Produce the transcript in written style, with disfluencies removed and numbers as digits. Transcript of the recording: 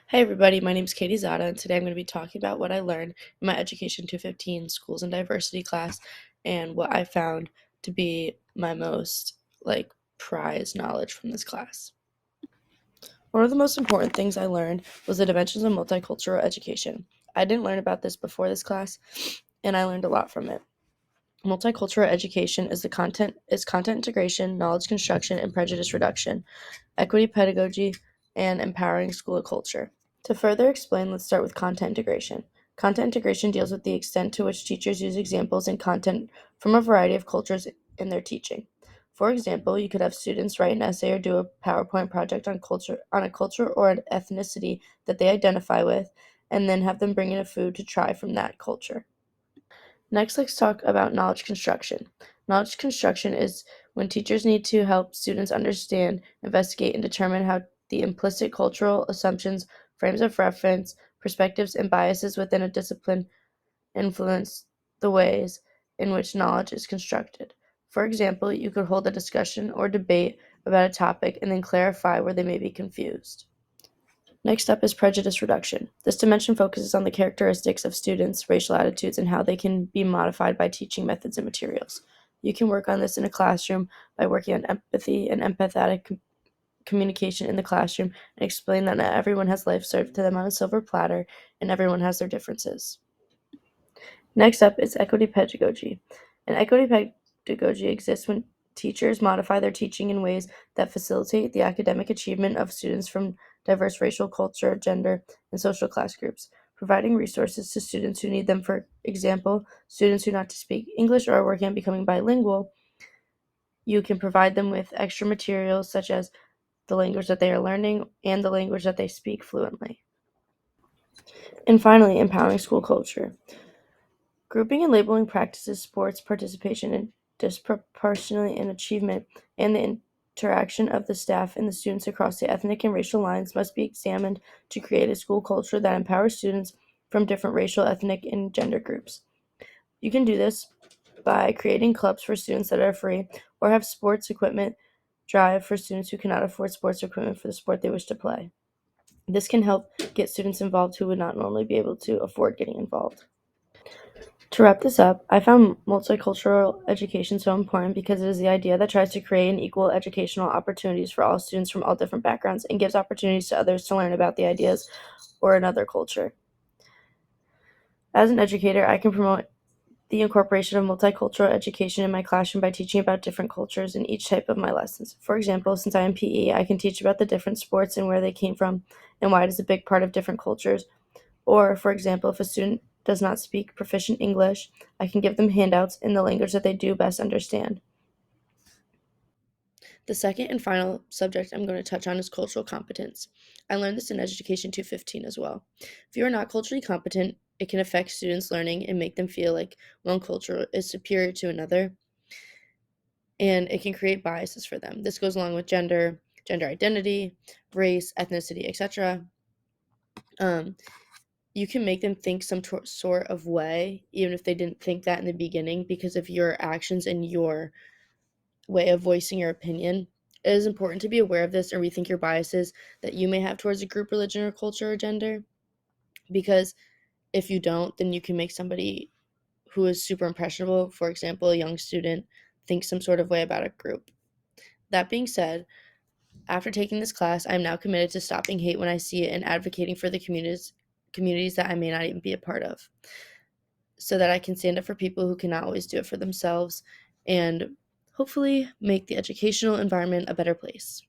Hey everybody, my name is Katie Zada, and today I'm going to be talking about what I learned in my Education 215 Schools and Diversity class and what I found to be my most prized knowledge from this class. One of the most important things I learned was the dimensions of multicultural education. I didn't learn about this before this class, and I learned a lot from it. Multicultural education is content integration, knowledge construction, and prejudice reduction, equity pedagogy, and empowering school culture. To further explain, let's start with content integration. Content integration deals with the extent to which teachers use examples and content from a variety of cultures in their teaching. For example, you could have students write an essay or do a PowerPoint project on a culture or an ethnicity that they identify with, and then have them bring in a food to try from that culture. Next, let's talk about knowledge construction. Knowledge construction is when teachers need to help students understand, investigate, and determine how the implicit cultural assumptions, frames of reference, perspectives, and biases within a discipline influence the ways in which knowledge is constructed. For example, you could hold a discussion or debate about a topic and then clarify where they may be confused. Next up is prejudice reduction. This dimension focuses on the characteristics of students, racial attitudes, and how they can be modified by teaching methods and materials. You can work on this in a classroom by working on empathy and empathetic communication in the classroom and explain that not everyone has life served to them on a silver platter and everyone has their differences. Next up is equity pedagogy. And equity pedagogy exists when teachers modify their teaching in ways that facilitate the academic achievement of students from diverse racial, culture, gender, and social class groups, providing resources to students who need them. For example, students who not to speak English or are working on becoming bilingual, you can provide them with extra materials such as the language that they are learning and the language that they speak fluently. And finally, empowering school culture. Grouping and labeling practices, sports, participation, and disproportionately in achievement, and the interaction of the staff and the students across the ethnic and racial lines must be examined to create a school culture that empowers students from different racial, ethnic, and gender groups. You can do this by creating clubs for students that are free or have sports equipment drive for students who cannot afford sports equipment for the sport they wish to play. This can help get students involved who would not normally be able to afford getting involved. To wrap this up, I found multicultural education so important because it is the idea that tries to create an equal educational opportunities for all students from all different backgrounds and gives opportunities to others to learn about the ideas or another culture. As an educator, I can promote the incorporation of multicultural education in my classroom by teaching about different cultures in each type of my lessons. For example, since I am PE, I can teach about the different sports and where they came from and why it is a big part of different cultures. Or, for example, if a student does not speak proficient English, I can give them handouts in the language that they do best understand. The second and final subject I'm going to touch on is cultural competence. I learned this in Education 215 as well. If you are not culturally competent, it can affect students' learning and make them feel like one culture is superior to another, and it can create biases for them. This goes along with gender, gender identity, race, ethnicity, etc. Um, you can make them think some sort of way, even if they didn't think that in the beginning, because of your actions and your way of voicing your opinion. It is important to be aware of this and rethink your biases that you may have towards a group, religion, or culture or gender, because if you don't, then you can make somebody who is super impressionable, for example, a young student, think some sort of way about a group. That being said, after taking this class, I am now committed to stopping hate when I see it and advocating for the communities that I may not even be a part of, so that I can stand up for people who cannot always do it for themselves and hopefully make the educational environment a better place.